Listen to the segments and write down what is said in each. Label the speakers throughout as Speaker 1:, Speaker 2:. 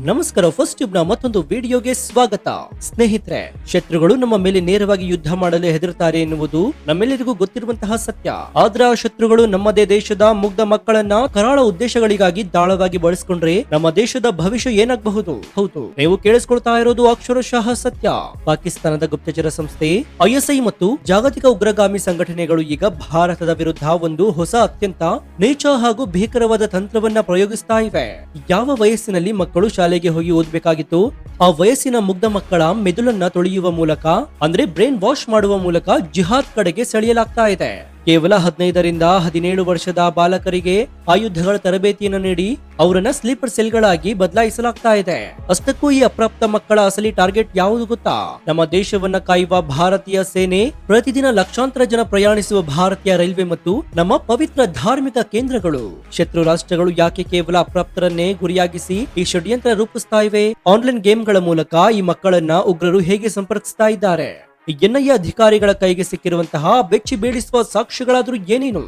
Speaker 1: ನಮಸ್ಕಾರ. First tube ನ ಮತ್ತೊಂದು ವಿಡಿಯೋಗೆ ಸ್ವಾಗತ. ಸ್ನೇಹಿತರೆ, ಶತ್ರುಗಳು ನಮ್ಮ ಮೇಲೆ ನೇರವಾಗಿ ಯುದ್ಧ ಮಾಡಲು ಹೆದರುತ್ತಾರೆ ಎನ್ನುವುದು ನಮ್ಮೆಲ್ಲರಿಗೂ ಗೊತ್ತಿರುವಂತಹ ಸತ್ಯ. ಆದ್ರೆ ಆ ಶತ್ರುಗಳು ನಮ್ಮದೇ ದೇಶದ ಮುಗ್ಧ ಮಕ್ಕಳನ್ನ ಕರಾಳ ಉದ್ದೇಶಗಳಿಗಾಗಿ ದಾಳವಾಗಿ ಬಳಸಿಕೊಂಡ್ರೆ ನಮ್ಮ ದೇಶದ ಭವಿಷ್ಯ ಏನಾಗಬಹುದು? ಹೌದು, ನೀವು ಕೇಳಿಸ್ಕೊಳ್ತಾ ಇರೋದು ಅಕ್ಷರಶಃ ಸತ್ಯ. ಪಾಕಿಸ್ತಾನದ ಗುಪ್ತಚರ ಸಂಸ್ಥೆ ISI ಮತ್ತು ಜಾಗತಿಕ ಉಗ್ರಗಾಮಿ ಸಂಘಟನೆಗಳು ಈಗ ಭಾರತದ ವಿರುದ್ಧ ಒಂದು ಹೊಸ ಅತ್ಯಂತ ನೀಚ ಹಾಗೂ ಭೀಕರವಾದ ತಂತ್ರವನ್ನ ಪ್ರಯೋಗಿಸ್ತಾ ಇವೆ. ಯಾವ ವಯಸ್ಸಿನಲ್ಲಿ ಮಕ್ಕಳು ಶಾಲೆಗೆ ಹೋಗಿ ಓದಬೇಕಾಗಿತ್ತು, ಆ ವಯಸ್ಸಿನ ಮುಗ್ಧ ಮಕ್ಕಳ ಮೆದುಳನ್ನ ತೊಳೆಯುವ ಮೂಲಕ, ಅಂದ್ರೆ ಬ್ರೈನ್ ವಾಶ್ ಮಾಡುವ ಮೂಲಕ ಜಿಹಾದ್ ಕಡೆಗೆ ಸೆಳೆಯಲಾಗ್ತಾ ಇದೆ. ಕೇವಲ 15ರಿಂದ 17 ವರ್ಷದ ಬಾಲಕರಿಗೆ ಆಯುಧಗಳ ತರಬೇತಿಯನ್ನು ನೀಡಿ ಅವರನ್ನ ಸ್ಲೀಪರ್ ಸೆಲ್ಗಳಾಗಿ ಬದಲಾಯಿಸಲಾಗ್ತಾ ಇದೆ. ಅಷ್ಟಕ್ಕೂ ಈ ಅಪ್ರಾಪ್ತ ಮಕ್ಕಳ ಅಸಲಿ ಟಾರ್ಗೆಟ್ ಯಾವುದು ಗೊತ್ತಾ? ನಮ್ಮ ದೇಶವನ್ನ ಕಾಯುವ ಭಾರತೀಯ ಸೇನೆ, ಪ್ರತಿದಿನ ಲಕ್ಷಾಂತರ ಜನ ಪ್ರಯಾಣಿಸುವ ಭಾರತೀಯ ರೈಲ್ವೆ ಮತ್ತು ನಮ್ಮ ಪವಿತ್ರ ಧಾರ್ಮಿಕ ಕೇಂದ್ರಗಳು. ಶತ್ರು ರಾಷ್ಟ್ರಗಳು ಯಾಕೆ ಕೇವಲ ಅಪ್ರಾಪ್ತರನ್ನೇ ಗುರಿಯಾಗಿಸಿ ಈ ಷಡ್ಯಂತ್ರ ರೂಪಿಸ್ತಾ ಇವೆ? ಆನ್ಲೈನ್ ಗೇಮ್ಗಳ ಮೂಲಕ ಈ ಮಕ್ಕಳನ್ನ ಉಗ್ರರು ಹೇಗೆ ಸಂಪರ್ಕಿಸ್ತಾ ಇದ್ದಾರೆ? NIA ಅಧಿಕಾರಿಗಳ ಕೈಗೆ ಸಿಕ್ಕಿರುವಂತಹ ಬೆಚ್ಚಿ ಬೀಳಿಸುವ ಸಾಕ್ಷ್ಯಗಳಾದ್ರೂ ಏನೇನು?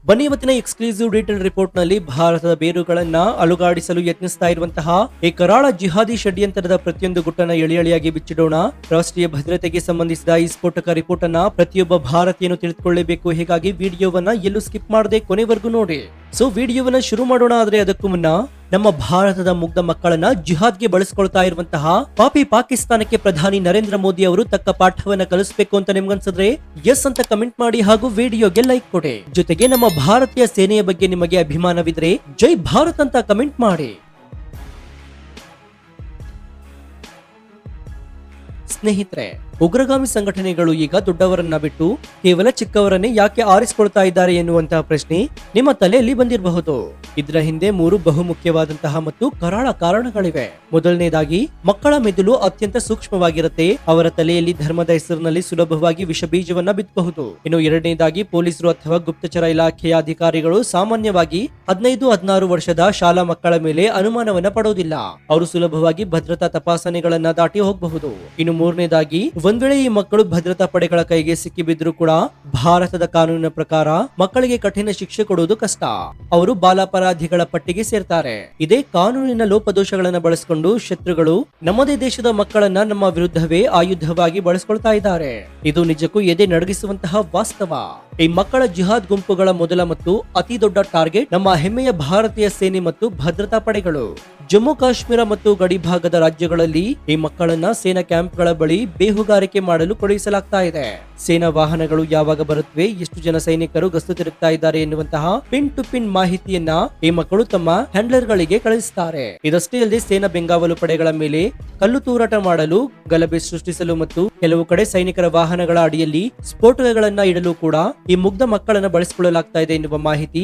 Speaker 1: ಬನ್ನಿ ಇವತ್ತಿನ ಎಕ್ಸ್ಕ್ಲೂಸಿವ್ ಡೀಟೇಲ್ ರಿಪೋರ್ಟ್ ನಲ್ಲಿ ಭಾರತದ ಬೇರುಗಳನ್ನ ಅಲುಗಾಡಿಸಲು ಯತ್ನಿಸ್ತಾ ಇರುವಂತಹ ಈ ಕರಾಳ ಜಿಹಾದಿ ಷಡ್ಯಂತ್ರದ ಪ್ರತಿಯೊಂದು ಗುಟ್ಟನ್ನ ಎಳೆಯಾಗಿ ಬಿಚ್ಚಿಡೋಣ. ರಾಷ್ಟ್ರೀಯ ಭದ್ರತೆಗೆ ಸಂಬಂಧಿಸಿದ ಈ ಸ್ಫೋಟಕ ರಿಪೋರ್ಟ್ ಅನ್ನ ಪ್ರತಿಯೊಬ್ಬ ಭಾರತೀಯನು ತಿಳಿದುಕೊಳ್ಳಬೇಕು. ಹೀಗಾಗಿ ವಿಡಿಯೋವನ್ನ ಎಲ್ಲೂ ಸ್ಕಿಪ್ ಮಾಡದೆ ಕೊನೆವರೆಗೂ ನೋಡಿ. ಸೊ ವಿಡಿಯೋವನ್ನ ಶುರು ಮಾಡೋಣ. ಆದ್ರೆ ಅದಕ್ಕೂ ಮುನ್ನ, ನಮ್ಮ ಭಾರತದ ಮುಗ್ಧ ಮಕ್ಕಳನ್ನ ಜಿಹಾದ್ಗೆ ಬಳಸ್ಕೊಳ್ತಾ ಇರುವಂತಹ ಪಾಪಿ ಪಾಕಿಸ್ತಾನಕ್ಕೆ ಪ್ರಧಾನಿ ನರೇಂದ್ರ ಮೋದಿ ಅವರು ತಕ್ಕ ಪಾಠವನ್ನ ಕಲಿಸಬೇಕು ಅಂತ ನಿಮ್ಗನ್ಸಿದ್ರೆ ಎಸ್ ಅಂತ ಕಮೆಂಟ್ ಮಾಡಿ ಹಾಗೂ ವಿಡಿಯೋಗೆ ಲೈಕ್ ಕೊಡಿ. ಜೊತೆಗೆ ನಮ್ಮ ಭಾರತೀಯ ಸೇನೆಯ ಬಗ್ಗೆ ನಿಮಗೆ ಅಭಿಮಾನವಿದ್ರೆ ಜೈ ಭಾರತ್ ಅಂತ ಕಮೆಂಟ್ ಮಾಡಿ. ಸ್ನೇಹಿತರೆ, ಉಗ್ರಗಾಮಿ ಸಂಘಟನೆಗಳು ಈಗ ದೊಡ್ಡವರನ್ನ ಬಿಟ್ಟು ಕೇವಲ ಚಿಕ್ಕವರನ್ನೇ ಯಾಕೆ ಆರಿಸಿಕೊಳ್ತಾ ಇದ್ದಾರೆ ಎನ್ನುವಂತಹ ಪ್ರಶ್ನೆ ನಿಮ್ಮ ತಲೆಯಲ್ಲಿ ಬಂದಿರಬಹುದು. ಇದರ ಹಿಂದೆ 3 ಬಹುಮುಖ್ಯವಾದಂತಹ ಮತ್ತು ಕರಾಳ ಕಾರಣಗಳಿವೆ. ಮೊದಲನೇದಾಗಿ, ಮಕ್ಕಳ ಮೆದುಳು ಅತ್ಯಂತ ಸೂಕ್ಷ್ಮವಾಗಿರುತ್ತೆ. ಅವರ ತಲೆಯಲ್ಲಿ ಧರ್ಮದ ಹೆಸರಿನಲ್ಲಿ ಸುಲಭವಾಗಿ ವಿಷ ಬೀಜವನ್ನ ಬಿತ್ತಬಹುದು. ಇನ್ನು ಎರಡನೇದಾಗಿ, ಪೊಲೀಸರು ಅಥವಾ ಗುಪ್ತಚರ ಇಲಾಖೆಯ ಅಧಿಕಾರಿಗಳು ಸಾಮಾನ್ಯವಾಗಿ 15-16 ವರ್ಷದ ಶಾಲಾ ಮಕ್ಕಳ ಮೇಲೆ ಅನುಮಾನವನ್ನ ಪಡೋದಿಲ್ಲ. ಅವರು ಸುಲಭವಾಗಿ ಭದ್ರತಾ ತಪಾಸಣೆಗಳನ್ನ ದಾಟಿ ಹೋಗಬಹುದು. ಇನ್ನು ಮೂರನೇದಾಗಿ, ಒಂದ್ ವೇಳೆ ಈ ಮಕ್ಕಳು ಭದ್ರತಾ ಪಡೆಗಳ ಕೈಗೆ ಸಿಕ್ಕಿಬಿದ್ರು ಕೂಡ ಭಾರತದ ಕಾನೂನಿನ ಪ್ರಕಾರ ಮಕ್ಕಳಿಗೆ ಕಠಿಣ ಶಿಕ್ಷೆ ಕೊಡುವುದು ಕಷ್ಟ. ಅವರು ಬಾಲಾಪರಾಧಿಗಳ ಪಟ್ಟಿಗೆ ಸೇರ್ತಾರೆ. ಇದೇ ಕಾನೂನಿನ ಲೋಪದೋಷಗಳನ್ನ ಬಳಸಿಕೊಂಡು ಶತ್ರುಗಳು ನಮ್ಮದೇ ದೇಶದ ಮಕ್ಕಳನ್ನ ನಮ್ಮ ವಿರುದ್ಧವೇ ಆಯುಧವಾಗಿ ಬಳಸಿಕೊಳ್ತಾ ಇದ್ದಾರೆ. ಇದು ನಿಜಕ್ಕೂ ಎದೆ ನಡಗಿಸುವಂತಹ ವಾಸ್ತವ. ಈ ಮಕ್ಕಳ ಜಿಹಾದ್ ಗುಂಪುಗಳ ಮೊದಲ ಮತ್ತು ಅತಿ ದೊಡ್ಡ ಟಾರ್ಗೆಟ್ ನಮ್ಮ ಹೆಮ್ಮೆಯ ಭಾರತೀಯ ಸೇನೆ ಮತ್ತು ಭದ್ರತಾ ಪಡೆಗಳು. ಜಮ್ಮು ಕಾಶ್ಮೀರ ಮತ್ತು ಗಡಿ ಭಾಗದ ರಾಜ್ಯಗಳಲ್ಲಿ ಈ ಮಕ್ಕಳನ್ನ ಸೇನಾ ಕ್ಯಾಂಪ್ಗಳ ಬಳಿ ಬೇಹುಗಾರಿಕೆ ಮಾಡಲು ಕಳುಹಿಸಲಾಗ್ತಾ ಇದೆ. ಸೇನಾ ವಾಹನಗಳು ಯಾವಾಗ ಬರುತ್ತವೆ, ಎಷ್ಟು ಜನ ಸೈನಿಕರು ಗಸ್ತು ತಿರುಗ್ತಾ ಇದ್ದಾರೆ ಎನ್ನುವಂತಹ ಪಿನ್ ಟು ಪಿನ್ ಮಾಹಿತಿಯನ್ನ ಈ ಮಕ್ಕಳು ತಮ್ಮ ಹ್ಯಾಂಡ್ಲರ್ ಗಳಿಗೆ ಕಳಿಸುತ್ತಾರೆ. ಇದಷ್ಟೇ ಅಲ್ಲದೆ ಸೇನಾ ಬೆಂಗಾವಲು ಪಡೆಗಳ ಮೇಲೆ ಕಲ್ಲು ತೂರಾಟ ಮಾಡಲು, ಗಲಭೆ ಸೃಷ್ಟಿಸಲು ಮತ್ತು ಕೆಲವು ಕಡೆ ಸೈನಿಕರ ವಾಹನಗಳ ಅಡಿಯಲ್ಲಿ ಸ್ಫೋಟಕಗಳನ್ನ ಇಡಲು ಕೂಡ ಈ ಮುಗ್ಧ ಮಕ್ಕಳನ್ನ ಬಳಸಿಕೊಳ್ಳಲಾಗ್ತಾ ಇದೆ ಎನ್ನುವ ಮಾಹಿತಿ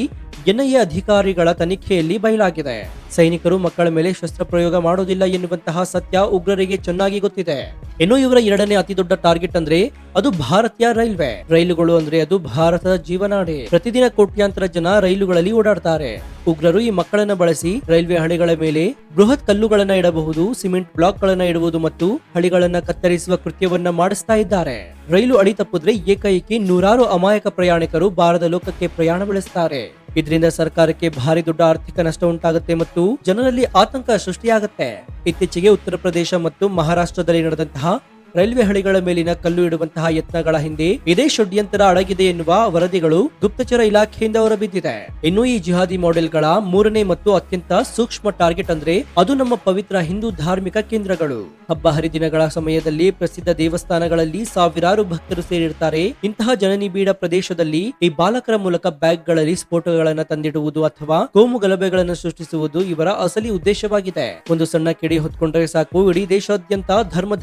Speaker 1: NIA ಅಧಿಕಾರಿಗಳ ತನಿಖೆಯಲ್ಲಿ ಬಯಲಾಗಿದೆ. ಸೈನಿಕರು ಮಕ್ಕಳ ಮೇಲೆ ಶಸ್ತ್ರ ಪ್ರಯೋಗ ಮಾಡೋದಿಲ್ಲ ಎನ್ನುವಂತಹ ಸತ್ಯ ಉಗ್ರರಿಗೆ ಚೆನ್ನಾಗಿ ಗೊತ್ತಿದೆ. ಇನ್ನು ಇವರ ಎರಡನೇ ಅತಿ ದೊಡ್ಡ ಟಾರ್ಗೆಟ್ ಅಂದ್ರೆ ಅದು ಭಾರತೀಯ ರೈಲ್ವೆ. ರೈಲುಗಳು ಅಂದ್ರೆ ಅದು ಭಾರತದ ಜೀವನಾಡಿ. ಪ್ರತಿದಿನ ಕೋಟ್ಯಾಂತರ ಜನ ರೈಲುಗಳಲ್ಲಿ ಓಡಾಡ್ತಾರೆ. ಉಗ್ರರು ಈ ಮಕ್ಕಳನ್ನ ಬಳಸಿ ರೈಲ್ವೆ ಹಳಿಗಳ ಮೇಲೆ ಬೃಹತ್ ಕಲ್ಲುಗಳನ್ನ ಇಡಬಹುದು, ಸಿಮೆಂಟ್ ಬ್ಲಾಕ್ ಗಳನ್ನ ಇಡುವುದು ಮತ್ತು ಹಳಿಗಳನ್ನ ಕತ್ತರಿಸುವ ಕೃತ್ಯವನ್ನ ಮಾಡಿಸ್ತಾ ಇದ್ದಾರೆ. ರೈಲು ಅಡಿ ತಪ್ಪಿದ್ರೆ ಏಕೈಕಿ ನೂರಾರು ಅಮಾಯಕ ಪ್ರಯಾಣಿಕರು ಬಾರದ ಲೋಕಕ್ಕೆ ಪ್ರಯಾಣ ಬೆಳೆಸ್ತಾರೆ. ಇದರಿಂದ ಸರ್ಕಾರಕ್ಕೆ ಭಾರಿ ದೊಡ್ಡ ಆರ್ಥಿಕ ನಷ್ಟ ಉಂಟಾಗುತ್ತೆ ಮತ್ತು ಜನರಲ್ಲಿ ಆತಂಕ ಸೃಷ್ಟಿಯಾಗುತ್ತೆ. ಇತ್ತೀಚೆಗೆ ಉತ್ತರ ಪ್ರದೇಶ ಮತ್ತು ಮಹಾರಾಷ್ಟ್ರದಲ್ಲಿ ನಡೆದಂತಹ ರೈಲ್ವೆ ಹಳಿಗಳ ಮೇಲಿನ ಕಲ್ಲು ಇಡುವಂತಹ ಯತ್ನಗಳ ಹಿಂದೆ ಇದೇ ಷಡ್ಯಂತ್ರ ಅಡಗಿದೆ ಎನ್ನುವ ವರದಿಗಳು ಗುಪ್ತಚರ ಇಲಾಖೆಯಿಂದ ಹೊರಬಿದ್ದಿದೆ. ಇನ್ನು ಈ ಜಿಹಾದಿ ಮಾಡೆಲ್ಗಳ ಮೂರನೇ ಮತ್ತು ಅತ್ಯಂತ ಸೂಕ್ಷ್ಮ ಟಾರ್ಗೆಟ್ ಅಂದ್ರೆ ಅದು ನಮ್ಮ ಪವಿತ್ರ ಹಿಂದೂ ಧಾರ್ಮಿಕ ಕೇಂದ್ರಗಳು. ಹಬ್ಬ ಹರಿದಿನಗಳ ಸಮಯದಲ್ಲಿ ಪ್ರಸಿದ್ಧ ದೇವಸ್ಥಾನಗಳಲ್ಲಿ ಸಾವಿರಾರು ಭಕ್ತರು ಸೇರಿರ್ತಾರೆ. ಇಂತಹ ಜನನಿಬಿಡ ಪ್ರದೇಶದಲ್ಲಿ ಈ ಬಾಲಕರ ಮೂಲಕ ಬ್ಯಾಗ್ಗಳಲ್ಲಿ ಸ್ಫೋಟಗಳನ್ನ ತಂದಿಡುವುದು ಅಥವಾ ಕೋಮು ಗಲಭೆಗಳನ್ನು ಸೃಷ್ಟಿಸುವುದು ಇವರ ಅಸಲಿ ಉದ್ದೇಶವಾಗಿದೆ. ಒಂದು ಸಣ್ಣ ಕಿಡಿ ಹೊತ್ಕೊಂಡ್ರೆ ಸಾಕು, ಇಡೀ ದೇಶಾದ್ಯಂತ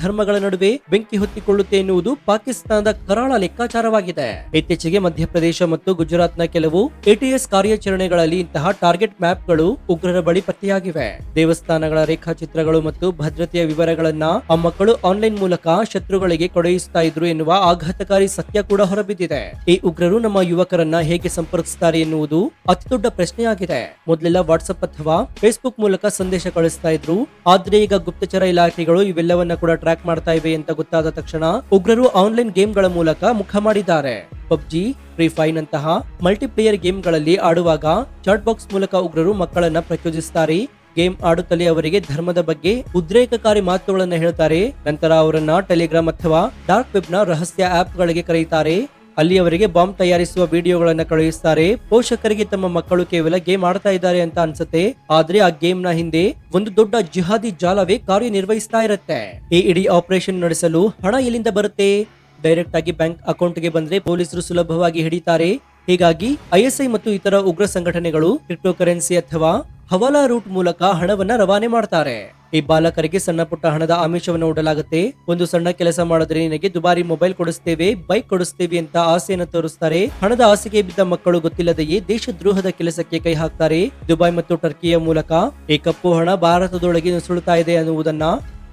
Speaker 1: ಧರ್ಮಗಳ ನಡುವೆ ಬೆಂಕಿ ಹೊತ್ತಿಕೊಳ್ಳುತ್ತೆ ಎನ್ನುವುದು ಪಾಕಿಸ್ತಾನದ ಕರಾಳ ಲೆಕ್ಕಾಚಾರವಾಗಿದೆ. ಇತ್ತೀಚೆಗೆ ಮಧ್ಯಪ್ರದೇಶ ಮತ್ತು ಗುಜರಾತ್ನ ಕೆಲವು ATS ಕಾರ್ಯಾಚರಣೆಗಳಲ್ಲಿ ಇಂತಹ ಟಾರ್ಗೆಟ್ ಮ್ಯಾಪ್ಗಳು ಉಗ್ರರ ಬಳಿ ಪತ್ತೆಯಾಗಿವೆ. ದೇವಸ್ಥಾನಗಳ ರೇಖಾಚಿತ್ರಗಳು ಮತ್ತು ಭದ್ರತೆಯ ವಿವರಗಳನ್ನ ಆ ಮಕ್ಕಳು ಆನ್ಲೈನ್ ಮೂಲಕ ಶತ್ರುಗಳಿಗೆ ಕಳುಹಿಸ್ತಾ ಇದ್ರು ಎನ್ನುವ ಆಘಾತಕಾರಿ ಸತ್ಯ ಕೂಡ ಹೊರಬಿದ್ದಿದೆ. ಈ ಉಗ್ರರು ನಮ್ಮ ಯುವಕರನ್ನ ಹೇಗೆ ಸಂಪರ್ಕಿಸುತ್ತಾರೆ ಎನ್ನುವುದು ಅತಿ ದೊಡ್ಡ ಪ್ರಶ್ನೆಯಾಗಿದೆ. ಮೊದಲೆಲ್ಲ ವಾಟ್ಸ್ಆಪ್ ಅಥವಾ ಫೇಸ್ಬುಕ್ ಮೂಲಕ ಸಂದೇಶ ಕಳಿಸ್ತಾ ಇದ್ರು. ಆದ್ರೆ ಈಗ ಗುಪ್ತಚರ ಇಲಾಖೆಗಳು ಇವೆಲ್ಲವನ್ನ ಕೂಡ ಟ್ರ್ಯಾಕ್ ಮಾಡ್ತಾ ಇವೆ ಅಂತ ಗೊತ್ತಾದ ತಕ್ಷಣ ಉಗ್ರರು ಆನ್ಲೈನ್ ಗೇಮ್ಗಳ ಮೂಲಕ ಮುಖ ಮಾಡಿದ್ದಾರೆ. ಪಬ್ಜಿ, ಫ್ರೀ ಫೈರ್ ನಂತಹ ಮಲ್ಟಿಪ್ಲೇಯರ್ ಗೇಮ್ಗಳಲ್ಲಿ ಆಡುವಾಗ ಚಾಟ್ ಬಾಕ್ಸ್ ಮೂಲಕ ಉಗ್ರರು ಮಕ್ಕಳನ್ನ ಪ್ರಚೋದಿಸುತ್ತಾರೆ. ಗೇಮ್ ಆಡುತ್ತಲೇ ಅವರಿಗೆ ಧರ್ಮದ ಬಗ್ಗೆ ಉದ್ರೇಕಕಾರಿ ಮಾತುಗಳನ್ನು ಹೇಳ್ತಾರೆ. ನಂತರ ಅವರನ್ನ ಟೆಲಿಗ್ರಾಮ್ ಅಥವಾ ಡಾರ್ಕ್ ವೆಬ್ ನ ರಹಸ್ಯ ಆಪ್ ಗಳಿಗೆ ಕರೆಯುತ್ತಾರೆ. ಅಲ್ಲಿ ಅವರಿಗೆ ಬಾಂಬ್ ತಯಾರಿಸುವ ವಿಡಿಯೋಗಳನ್ನ ಕಳುಹಿಸ್ತಾರೆ. ಪೋಷಕರಿಗೆ ತಮ್ಮ ಮಕ್ಕಳು ಕೇವಲ ಗೇಮ್ ಆಡ್ತಾ ಇದ್ದಾರೆ ಅಂತ ಅನ್ಸುತ್ತೆ, ಆದ್ರೆ ಆ ಗೇಮ್ ನ ಹಿಂದೆ ಒಂದು ದೊಡ್ಡ ಜಿಹಾದಿ ಜಾಲವೇ ಕಾರ್ಯನಿರ್ವಹಿಸ್ತಾ ಇರುತ್ತೆ. ಈ ಇಡೀ ಆಪರೇಷನ್ ನಡೆಸಲು ಹಣ ಎಲ್ಲಿಂದ ಬರುತ್ತೆ? ಡೈರೆಕ್ಟ್ ಆಗಿ ಬ್ಯಾಂಕ್ ಅಕೌಂಟ್ಗೆ ಬಂದ್ರೆ ಪೊಲೀಸರು ಸುಲಭವಾಗಿ ಹಿಡಿತಾರೆ. ಹೀಗಾಗಿ ಐಎಸ್ಐ ಮತ್ತು ಇತರ ಉಗ್ರ ಸಂಘಟನೆಗಳು ಕ್ರಿಪ್ಟೋ ಕರೆನ್ಸಿ ಅಥವಾ ಹವಾಲಾ ರೂಟ್ ಮೂಲಕ ಹಣವನ್ನ ರವಾನೆ ಮಾಡ್ತಾರೆ. ಈ ಬಾಲಕರಿಗೆ ಸಣ್ಣ ಪುಟ್ಟ ಹಣದ ಆಮಿಷವನ್ನು ಒಡ್ಡಲಾಗುತ್ತೆ. ಒಂದು ಸಣ್ಣ ಕೆಲಸ ಮಾಡಿದ್ರೆ ನಿನಗೆ ದುಬಾರಿ ಮೊಬೈಲ್ ಕೊಡಿಸ್ತೇವೆ, ಬೈಕ್ ಕೊಡಿಸ್ತೇವೆ ಅಂತ ಆಸೆಯನ್ನು ತೋರಿಸ್ತಾರೆ. ಹಣದ ಆಸೆಗೆ ಬಿದ್ದ ಮಕ್ಕಳು ಗೊತ್ತಿಲ್ಲದೆಯೇ ದೇಶದ್ರೋಹದ ಕೆಲಸಕ್ಕೆ ಕೈ ಹಾಕ್ತಾರೆ. ದುಬೈ ಮತ್ತು ಟರ್ಕಿಯ ಮೂಲಕ ಈ ಕಪ್ಪು ಹಣ ಭಾರತದೊಳಗೆ ನುಸುಳುತ್ತಾ ಇದೆ ಅನ್ನುವುದನ್ನ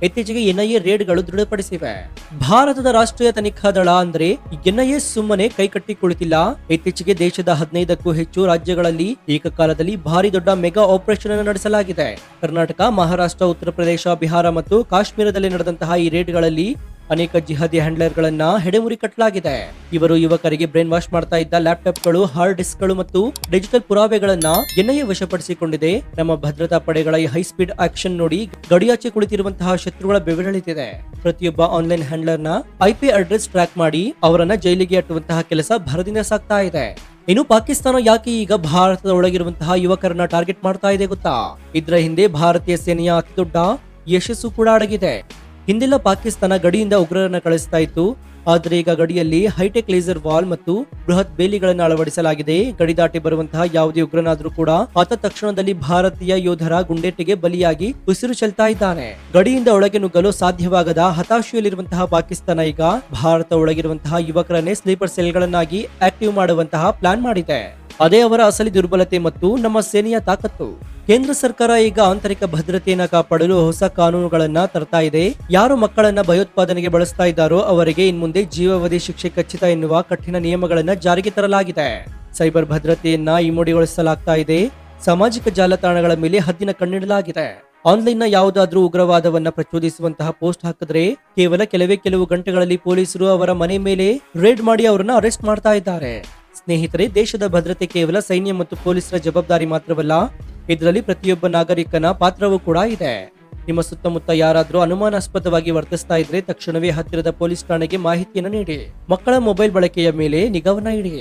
Speaker 1: ಇತ್ತೀಚೆಗೆ ಎನ್ಐಎ ರೇಡ್ಗಳು ದೃಢಪಡಿಸಿವೆ. ಭಾರತದ ರಾಷ್ಟ್ರೀಯ ತನಿಖಾ ದಳ ಅಂದ್ರೆ ಎನ್ಐಎ ಸುಮ್ಮನೆ ಕೈಕಟ್ಟಿ ಕುಳಿತಿಲ್ಲ. ಇತ್ತೀಚೆಗೆ ದೇಶದ 15ಕ್ಕೂ ಹೆಚ್ಚು ರಾಜ್ಯಗಳಲ್ಲಿ ಏಕಕಾಲದಲ್ಲಿ ಭಾರಿ ದೊಡ್ಡ ಮೆಗಾ ಆಪರೇಷನ್ ಅನ್ನು ನಡೆಸಲಾಗಿದೆ. ಕರ್ನಾಟಕ, ಮಹಾರಾಷ್ಟ್ರ, ಉತ್ತರ ಪ್ರದೇಶ, ಬಿಹಾರ ಮತ್ತು ಕಾಶ್ಮೀರದಲ್ಲಿ ನಡೆದಂತಹ ಈ ರೇಡ್ಗಳಲ್ಲಿ ಅನೇಕ ಜಿಹಾದಿ ಹ್ಯಾಂಡ್ಲರ್ ಗಳನ್ನ ಹೆಡೆಮುರಿ ಕಟ್ಟಲಾಗಿದೆ. ಇವರು ಯುವಕರಿಗೆ ಬ್ರೈನ್ ವಾಶ್ ಮಾಡ್ತಾ ಇದ್ದ ಲ್ಯಾಪ್ಟಾಪ್ಗಳು, ಹಾರ್ಡ್ ಡಿಸ್ಕ್ಗಳು ಮತ್ತು ಡಿಜಿಟಲ್ ಪುರಾವೆಗಳನ್ನ ಎನ್ಐಎ ವಶಪಡಿಸಿಕೊಂಡಿದೆ. ನಮ್ಮ ಭದ್ರತಾ ಪಡೆಗಳ ಈ ಹೈ ಸ್ಪೀಡ್ ಆಕ್ಷನ್ ನೋಡಿ ಗಡಿಯಾಚೆ ಕುಳಿತಿರುವಂತಹ ಶತ್ರುಗಳ ಬೆವರಳಿತಿದೆ. ಪ್ರತಿಯೊಬ್ಬ ಆನ್ಲೈನ್ ಹ್ಯಾಂಡ್ಲರ್ ನ IP ಅಡ್ರೆಸ್ ಟ್ರ್ಯಾಕ್ ಮಾಡಿ ಅವರನ್ನ ಜೈಲಿಗೆ ಅಟ್ಟುವಂತಹ ಕೆಲಸ ಭರದಿಂದ ಸಾಗ್ತಾ ಇದೆ. ಇನ್ನು ಪಾಕಿಸ್ತಾನ ಯಾಕೆ ಈಗ ಭಾರತದ ಒಳಗಿರುವಂತಹ ಯುವಕರನ್ನ ಟಾರ್ಗೆಟ್ ಮಾಡ್ತಾ ಇದೆ ಗೊತ್ತಾ? ಇದರ ಹಿಂದೆ ಭಾರತೀಯ ಸೇನೆಯ ಅತಿದೊಡ್ಡ ಯಶಸ್ಸು ಕೂಡ ಅಡಗಿದೆ. ಹಿಂದೆಲ್ಲ ಪಾಕಿಸ್ತಾನ ಗಡಿಯಿಂದ ಉಗ್ರರನ್ನ ಕಳಿಸ್ತಾ ಇತ್ತು, ಆದ್ರೆ ಈಗ ಗಡಿಯಲ್ಲಿ ಹೈಟೆಕ್ ಲೇಸರ್ ವಾಲ್ ಮತ್ತು ಬೃಹತ್ ಬೇಲಿಗಳನ್ನು ಅಳವಡಿಸಲಾಗಿದೆ. ಗಡಿ ದಾಟಿ ಬರುವಂತಹ ಯಾವುದೇ ಉಗ್ರನಾದ್ರೂ ಕೂಡ ಆತ ತಕ್ಷಣದಲ್ಲಿ ಭಾರತೀಯ ಯೋಧರ ಗುಂಡೇಟಿಗೆ ಬಲಿಯಾಗಿ ಉಸಿರು ಚೆಲ್ತಾ ಇದ್ದಾನೆ. ಗಡಿಯಿಂದ ಒಳಗೆ ನುಗ್ಗಲು ಸಾಧ್ಯವಾಗದ ಹತಾಶೆಯಲ್ಲಿರುವಂತಹ ಪಾಕಿಸ್ತಾನ ಈಗ ಭಾರತ ಒಳಗಿರುವಂತಹ ಯುವಕರನ್ನೇ ಸ್ಲೀಪರ್ ಸೆಲ್ಗಳನ್ನಾಗಿ ಆಕ್ಟಿವ್ ಮಾಡುವಂತಹ ಪ್ಲಾನ್ ಮಾಡಿದೆ. ಅದೇ ಅವರ ಅಸಲಿ ದುರ್ಬಲತೆ ಮತ್ತು ನಮ್ಮ ಸೇನೆಯ ತಾಕತ್ತು. ಕೇಂದ್ರ ಸರ್ಕಾರ ಈಗ ಆಂತರಿಕ ಭದ್ರತೆಯನ್ನ ಕಾಪಾಡಲು ಹೊಸ ಕಾನೂನುಗಳನ್ನ ತರ್ತಾ ಇದೆ. ಯಾರು ಮಕ್ಕಳನ್ನ ಭಯೋತ್ಪಾದನೆಗೆ ಬಳಸ್ತಾ ಇದ್ದಾರೋ ಅವರಿಗೆ ಇನ್ಮುಂದೆ ಜೀವಾವಧಿ ಶಿಕ್ಷೆ ಖಚಿತ ಎನ್ನುವ ಕಠಿಣ ನಿಯಮಗಳನ್ನ ಜಾರಿಗೆ ತರಲಾಗಿದೆ. ಸೈಬರ್ ಭದ್ರತೆಯನ್ನ ಇಮ್ಮಡಿಗೊಳಿಸಲಾಗ್ತಾ ಇದೆ. ಸಾಮಾಜಿಕ ಜಾಲತಾಣಗಳ ಮೇಲೆ ಹದ್ದಿನ ಕಣ್ಣಿಡಲಾಗಿದೆ. ಆನ್ಲೈನ್ ನ ಯಾವುದಾದ್ರೂ ಉಗ್ರವಾದವನ್ನ ಪ್ರಚೋದಿಸುವಂತಹ ಪೋಸ್ಟ್ ಹಾಕಿದ್ರೆ ಕೇವಲ ಕೆಲವು ಗಂಟೆಗಳಲ್ಲಿ ಪೊಲೀಸರು ಅವರ ಮನೆ ಮೇಲೆ ರೇಡ್ ಮಾಡಿ ಅವರನ್ನ ಅರೆಸ್ಟ್ ಮಾಡ್ತಾ ಇದ್ದಾರೆ. ಸ್ನೇಹಿತರೆ, ದೇಶದ ಭದ್ರತೆ ಕೇವಲ ಸೈನ್ಯ ಮತ್ತು ಪೊಲೀಸರ ಜವಾಬ್ದಾರಿ ಮಾತ್ರವಲ್ಲ, ಇದರಲ್ಲಿ ಪ್ರತಿಯೊಬ್ಬ ನಾಗರಿಕನ ಪಾತ್ರವೂ ಕೂಡ ಇದೆ. ನಿಮ್ಮ ಸುತ್ತಮುತ್ತ ಯಾರಾದ್ರೂ ಅನುಮಾನಾಸ್ಪದವಾಗಿ ವರ್ತಿಸ್ತಾ ಇದ್ರೆ ತಕ್ಷಣವೇ ಹತ್ತಿರದ ಪೊಲೀಸ್ ಠಾಣೆಗೆ ಮಾಹಿತಿಯನ್ನು ನೀಡಿ. ಮಕ್ಕಳ ಮೊಬೈಲ್ ಬಳಕೆಯ ಮೇಲೆ ನಿಗಾವನ್ನ ಇಡಿ.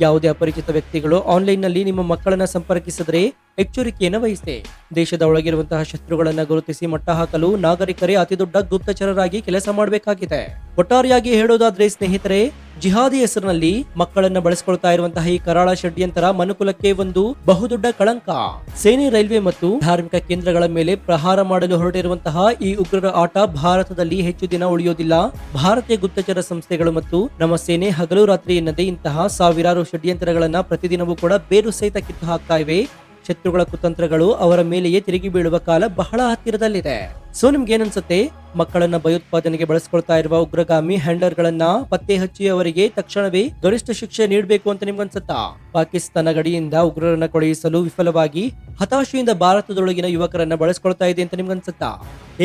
Speaker 1: ಯಾವುದೇ ಅಪರಿಚಿತ ವ್ಯಕ್ತಿಗಳು ಆನ್ಲೈನ್ ನಲ್ಲಿ ನಿಮ್ಮ ಮಕ್ಕಳನ್ನ ಸಂಪರ್ಕಿಸಿದ್ರೆ ಎಚ್ಚರಿಕೆಯನ್ನು ವಹಿಸಿ. ದೇಶದ ಒಳಗಿರುವಂತಹ ಶತ್ರುಗಳನ್ನ ಗುರುತಿಸಿ ಮಟ್ಟ ಹಾಕಲು ನಾಗರಿಕರೇ ಅತಿದೊಡ್ಡ ಗುಪ್ತಚರರಾಗಿ ಕೆಲಸ ಮಾಡಬೇಕಾಗಿದೆ. ಒಟ್ಟಾರೆಯಾಗಿ ಹೇಳೋದಾದ್ರೆ ಸ್ನೇಹಿತರೆ, ಜಿಹಾದಿ ಹೆಸರಿನಲ್ಲಿ ಮಕ್ಕಳನ್ನ ಬಳಸಿಕೊಳ್ತಾ ಇರುವಂತಹ ಈ ಕರಾಳ ಷಡ್ಯಂತರ ಮನುಕುಲಕ್ಕೆ ಒಂದು ಬಹುದೊಡ್ಡ ಕಳಂಕ. ಸೇನೆ, ರೈಲ್ವೆ ಮತ್ತು ಧಾರ್ಮಿಕ ಕೇಂದ್ರಗಳ ಮೇಲೆ ಪ್ರಹಾರ ಮಾಡಲು ಹೊರಟಿರುವಂತಹ ಈ ಉಗ್ರರ ಆಟ ಭಾರತದಲ್ಲಿ ಹೆಚ್ಚು ದಿನ ಉಳಿಯೋದಿಲ್ಲ. ಭಾರತೀಯ ಗುಪ್ತಚರ ಸಂಸ್ಥೆಗಳು ಮತ್ತು ನಮ್ಮ ಸೇನೆ ಹಗಲು ರಾತ್ರಿ ಎನ್ನದೇ ಇಂತಹ ಸಾವಿರಾರು ಷಡ್ಯಂತ್ರಗಳನ್ನ ಪ್ರತಿದಿನವೂ ಕೂಡ ಬೇರು ಸಹಿತ ಕಿತ್ತು ಹಾಕ್ತಾ ಇವೆ. ಶತ್ರುಗಳ ಕುತಂತ್ರಗಳು ಅವರ ಮೇಲೆಯೇ ತಿರುಗಿ ಬೀಳುವ ಕಾಲ ಬಹಳ ಹತ್ತಿರದಲ್ಲಿದೆ. ಸೊ ನಿಮ್ಗೆ ಏನನ್ಸುತ್ತೆ? ಮಕ್ಕಳನ್ನ ಭಯೋತ್ಪಾದನೆಗೆ ಬಳಸ್ಕೊಳ್ತಾ ಇರುವ ಉಗ್ರಗಾಮಿ ಹ್ಯಾಂಡಲರ್ ಗಳನ್ನ ಪತ್ತೆ ಹಚ್ಚಿ ಅವರಿಗೆ ತಕ್ಷಣವೇ ಗರಿಷ್ಠ ಶಿಕ್ಷೆ ನೀಡಬೇಕು ಅಂತ ನಿಮ್ಗನ್ಸುತ್ತಾ? ಪಾಕಿಸ್ತಾನ ಗಡಿಯಿಂದ ಉಗ್ರರನ್ನ ಕಳುಹಿಸಲು ವಿಫಲವಾಗಿ ಹತಾಶೆಯಿಂದ ಭಾರತದೊಳಗಿನ ಯುವಕರನ್ನ ಬಳಸ್ಕೊಳ್ತಾ ಇದೆ ಅಂತ ನಿಮ್ಗನ್ಸುತ್ತಾ?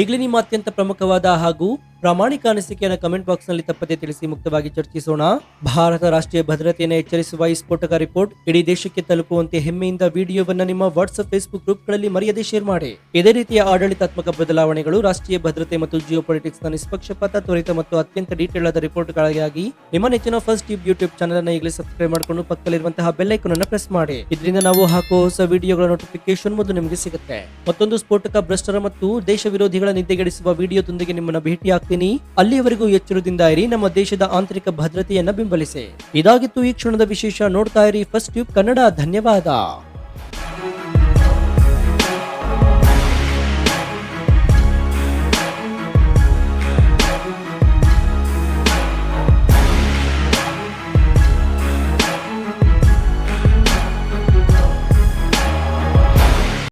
Speaker 1: ಈಗಲೇ ನಿಮ್ಮ ಅತ್ಯಂತ ಪ್ರಮುಖವಾದ ಹಾಗೂ ಪ್ರಾಮಾಣಿಕ ಅನಿಸಿಕೆಯನ್ನು ಕಮೆಂಟ್ ಬಾಕ್ಸ್ ನಲ್ಲಿ ತಪ್ಪದೆ ತಿಳಿಸಿ ಮುಕ್ತವಾಗಿ ಚರ್ಚಿಸೋಣ. ಭಾರತ ರಾಷ್ಟ್ರೀಯ ಭದ್ರತೆಯನ್ನು ಎಚ್ಚರಿಸುವ ಈ ಸ್ಫೋಟಕ ರಿಪೋರ್ಟ್ ಇಡೀ ದೇಶಕ್ಕೆ ತಲುಪುವಂತೆ ಹೆಮ್ಮೆಯಿಂದ ವಿಡಿಯೋವನ್ನ ನಿಮ್ಮ ವಾಟ್ಸ್ಆಪ್, ಫೇಸ್ಬುಕ್ ಗ್ರೂಪ್ಗಳಲ್ಲಿ ಮರೆಯದೆ ಶೇರ್ ಮಾಡಿ. ಇದೇ ರೀತಿಯ ಆಡಳಿತಾತ್ಮಕ ಬದಲಾವಣೆಗಳು, ರಾಷ್ಟ್ರೀಯ ಭದ್ರತೆ ಮತ್ತು ಜಿಯೋ ಪೊಲಿಟಿಕ್ಸ್ ನ ನಿಷ್ಪಕ್ಷಪಾತ, ತ್ವರಿತ ಮತ್ತು ಅತ್ಯಂತ ಡೀಟೇಲ್ ಆದ ರಿಪೋರ್ಟ್ಗಳಿಗಾಗಿ ನಿಮ್ಮ ನೆಚ್ಚಿನ ಫಸ್ಟ್ ಟ್ಯೂಬ್ ಯೂಟ್ಯೂಬ್ ಚಾನಲ್ ಅನ್ನು ಈಗಲೇ ಸಬ್ಸ್ಕ್ರೈಬ್ ಮಾಡಿಕೊಂಡು ಪಕ್ಕದಲ್ಲಿರುವಂತಹ ಬೆಲ್ ಐಕಾನ್ ಅನ್ನು ಪ್ರೆಸ್ ಮಾಡಿ. ಇದರಿಂದ ನಾವು ಹಾಕುವ ಹೊಸ ವಿಡಿಯೋಗಳ ನೋಟಿಫಿಕೇಶನ್ ಮೊದಲು ನಿಮಗೆ ಸಿಗುತ್ತೆ. ಮತ್ತೊಂದು ಸ್ಫೋಟಕ ಭ್ರಷ್ಟರ ಮತ್ತು ದೇಶ ವಿರೋಧಿಗಳ ನಿದ್ದೆಗೆಡಿಸುವ ವಿಡಿಯೋದೊಂದಿಗೆ ನಿಮ್ಮನ್ನ ಭೇಟಿ ಆಗ್ತೀನಿ. ಅಲ್ಲಿಯವರೆಗೂ ಎಚ್ಚರದಿಂದ ಇರಿ. ನಮ್ಮ ದೇಶದ ಆಂತರಿಕ ಭದ್ರತೆಯನ್ನ ಬೆಂಬಲಿಸಿ. ಇದಾಗಿತ್ತು ಈ ಕ್ಷಣದ ವಿಶೇಷ. ನೋಡ್ತಾ ಇರಿ ಫಸ್ಟ್ ಟ್ಯೂಬ್ ಕನ್ನಡ. ಧನ್ಯವಾದ.